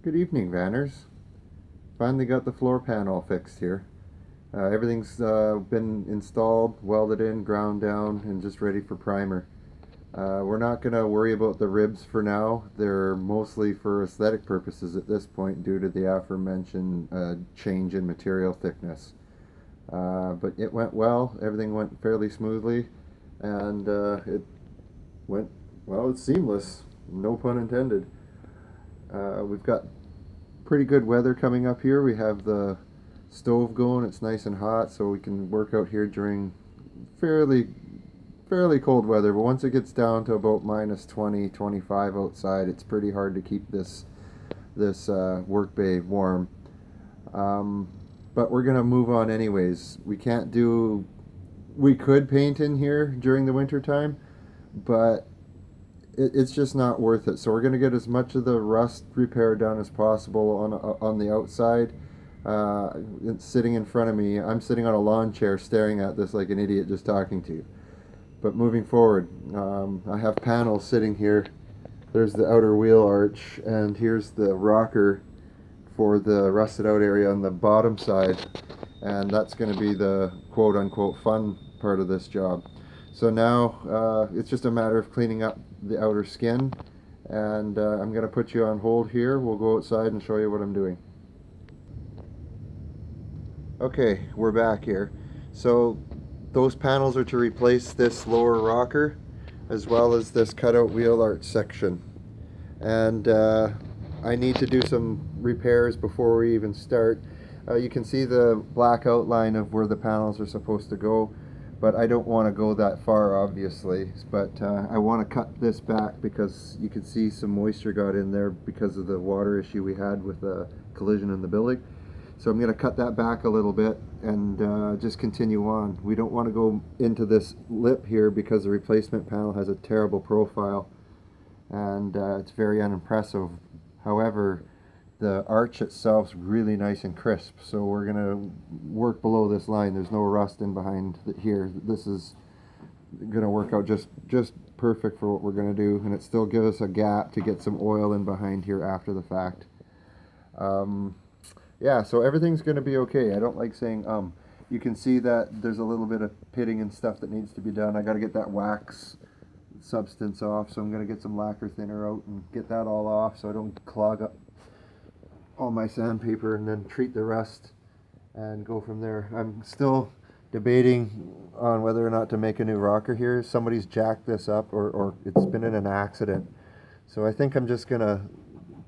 Good evening, Vanners. Finally got the floor panel fixed here. Everything's been installed, welded in, ground down, and just ready for primer. We're not going to worry about the ribs for now. They're mostly for aesthetic purposes at this point due to the aforementioned change in material thickness. But it went well. Everything went fairly smoothly, and it went, well, it's seamless. No pun intended. We've got pretty good weather coming up here. We have the stove going. It's nice and hot, so we can work out here during fairly cold weather. But once it gets down to about minus 20, 25 outside, it's pretty hard to keep this work bay warm. But we're gonna move on anyways. We could paint in here during the winter time, but it's just not worth it. So we're going to get as much of the rust repair done as possible on the outside. It's sitting in front of me. I'm sitting on a lawn chair staring at this like an idiot just talking to you. But moving forward, I have panels sitting here. There's the outer wheel arch, and here's the rocker for the rusted out area on the bottom side. And that's going to be the quote unquote fun part of this job. So now it's just a matter of cleaning up the outer skin, and I'm going to put you on hold here. We'll go outside and show you what I'm doing. Okay, we're back here. So those panels are to replace this lower rocker as well as this cutout wheel arch section. And I need to do some repairs before we even start. You can see the black outline of where the panels are supposed to go, but I don't want to go that far, obviously. But I want to cut this back because you can see some moisture got in there because of the water issue we had with the collision in the building. So I'm going to cut that back a little bit and just continue on. We don't want to go into this lip here because the replacement panel has a terrible profile and it's very unimpressive. However, the arch itself is really nice and crisp, so we're going to work below this line. There's no rust in behind here. This is going to work out just perfect for what we're going to do, and it still gives us a gap to get some oil in behind here after the fact. Yeah, so everything's going to be okay. I don't like saying You can see that there's a little bit of pitting and stuff that needs to be done. I got to get that wax substance off, so I'm going to get some lacquer thinner out and get that all off so I don't clog up all my sandpaper, and then treat the rust and go from there. I'm still debating on whether or not to make a new rocker here. Somebody's jacked this up or it's been in an accident. So I think I'm just gonna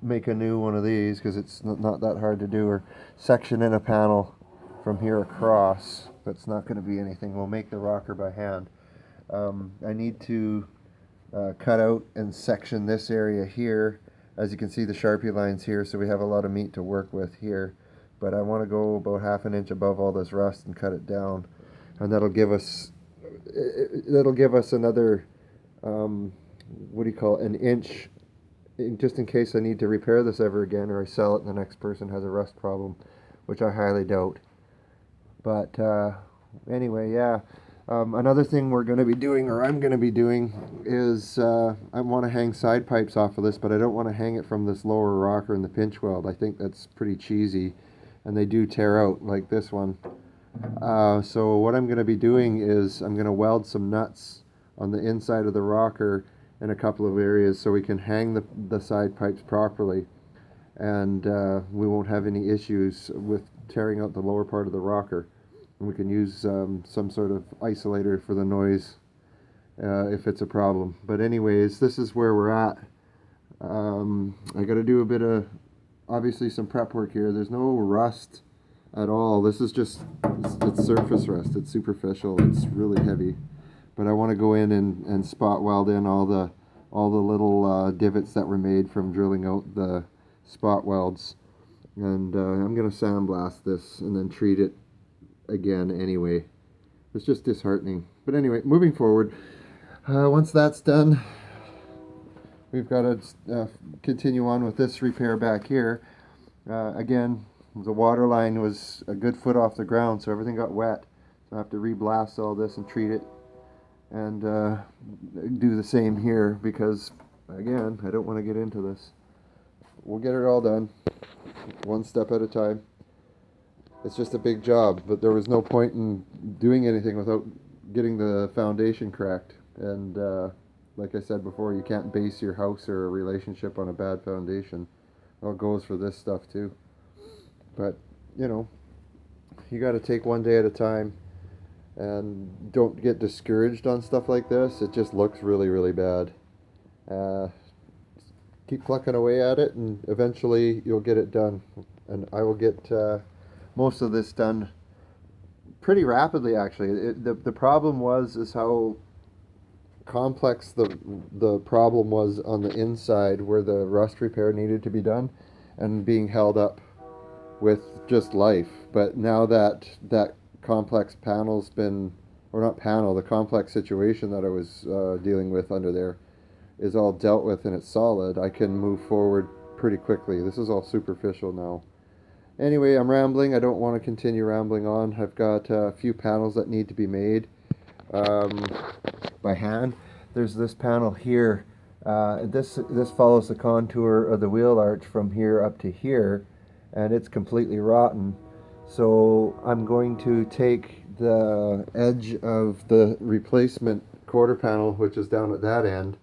make a new one of these because it's not that hard to do, or section in a panel from here across. That's not going to be anything. We'll make the rocker by hand. I need to cut out and section this area here. As you can see, the Sharpie line's here, so we have a lot of meat to work with here. But I want to go about half an inch above all this rust and cut it down, and that'll give us another what do you call it, an inch, just in case I need to repair this ever again, or I sell it and the next person has a rust problem, which I highly doubt. But anyway, yeah. Another thing we're going to be doing, or I'm going to be doing, is I want to hang side pipes off of this, but I don't want to hang it from this lower rocker and the pinch weld. I think that's pretty cheesy, and they do tear out like this one. So what I'm going to be doing is I'm going to weld some nuts on the inside of the rocker in a couple of areas so we can hang the side pipes properly, and we won't have any issues with tearing out the lower part of the rocker. We can use some sort of isolator for the noise if it's a problem. But anyways, this is where we're at. I got to do a bit of, obviously, some prep work here. There's no rust at all. This is just, it's surface rust. It's superficial. It's really heavy. But I want to go in and spot weld in all the little divots that were made from drilling out the spot welds. And I'm going to sandblast this and then treat it again anyway. It's just disheartening. But anyway, moving forward, once that's done, we've got to continue on with this repair back here. Again, the water line was a good foot off the ground, so everything got wet. So I have to re-blast all this and treat it, and do the same here because, again, I don't want to get into this. We'll get it all done. one step at a time. It's just a big job, but there was no point in doing anything without getting the foundation cracked. And like I said before, you can't base your house or a relationship on a bad foundation. Well, it goes for this stuff too. But, you know, you got to take one day at a time and don't get discouraged on stuff like this. It just looks really, really bad. Uh, Keep plucking away at it, and eventually you'll get it done. And I will get most of this done pretty rapidly, actually. The problem is how complex the problem was on the inside where the rust repair needed to be done and being held up with just life. But now that that complex panel's been, or not panel, the complex situation that I was dealing with under there is all dealt with and it's solid, I can move forward pretty quickly. This is all superficial now. Anyway, I'm rambling. I don't want to continue rambling on. I've got a few panels that need to be made by hand. There's this panel here. This follows the contour of the wheel arch from here up to here, and it's completely rotten. So I'm going to take the edge of the replacement quarter panel, which is down at that end.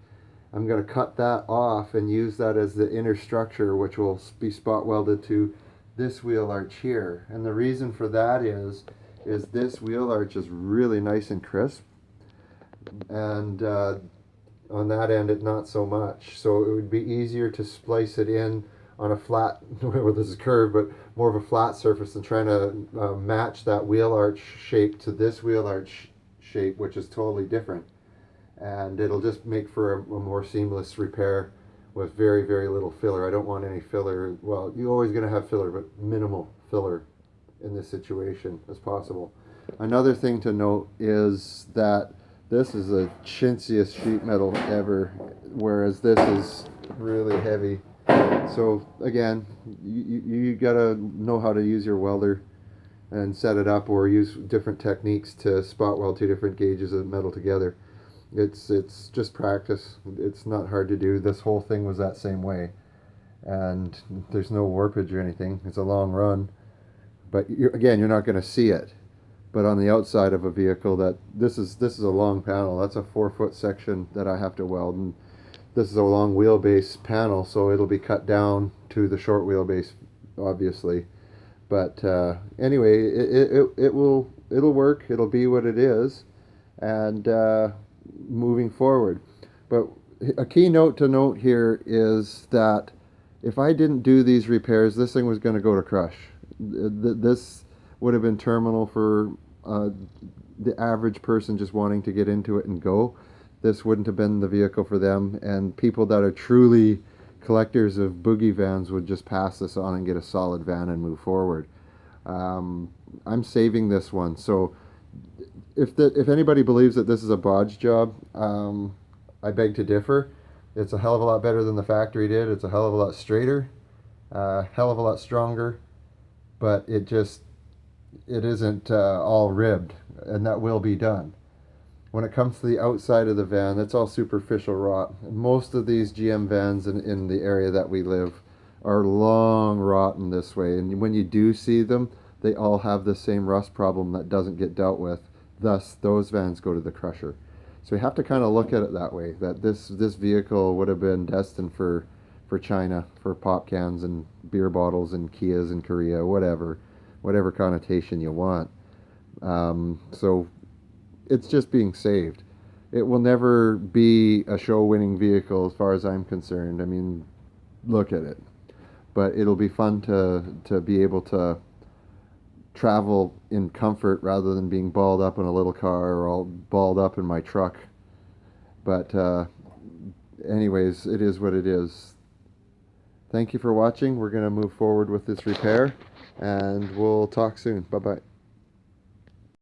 I'm going to cut that off and use that as the inner structure, which will be spot welded to this wheel arch here. And the reason for that is this wheel arch is really nice and crisp, and on that end it not so much. So it would be easier to splice it in on a flat, well, this is curved, but more of a flat surface than trying to match that wheel arch shape to this wheel arch shape, which is totally different. And it'll just make for a more seamless repair with very, very little filler. I don't want any filler. Well, you're always going to have filler, but minimal filler in this situation as possible. Another thing to note is that this is the chintziest sheet metal ever, whereas this is really heavy. So again, you gotta know how to use your welder and set it up, or use different techniques to spot weld two different gauges of metal together. It's just practice. It's not hard to do. This whole thing was that same way, and there's no warpage or anything. It's a long run, but again, you're not going to see it. But on the outside of a vehicle, this is a long panel. That's a 4-foot section that I have to weld, and this is a long wheelbase panel, so it'll be cut down to the short wheelbase, obviously. But anyway, it'll work. It'll be what it is, and moving forward. But a key note to note here is that if I didn't do these repairs, this thing was going to go to crush. This would have been terminal for the average person just wanting to get into it and go. This wouldn't have been the vehicle for them, and people that are truly collectors of Boogie vans would just pass this on and get a solid van and move forward. I'm saving this one, so if anybody believes that this is a bodge job, I beg to differ. It's a hell of a lot better than the factory did. It's a hell of a lot straighter, hell of a lot stronger, but it isn't all ribbed, and that will be done. When it comes to the outside of the van, that's all superficial rot. Most of these GM vans in the area that we live are long rotten this way, and when you do see them, they all have the same rust problem that doesn't get dealt with. Thus, those vans go to the crusher. So you have to kind of look at it that way, that this vehicle would have been destined for China, for pop cans and beer bottles and Kias in Korea, whatever connotation you want. So it's just being saved. It will never be a show-winning vehicle as far as I'm concerned. I mean, look at it. But it'll be fun to be able to travel in comfort rather than being balled up in a little car or all balled up in my truck. But anyways, it is what it is. Thank you for watching. We're going to move forward with this repair, and we'll talk soon. Bye-bye.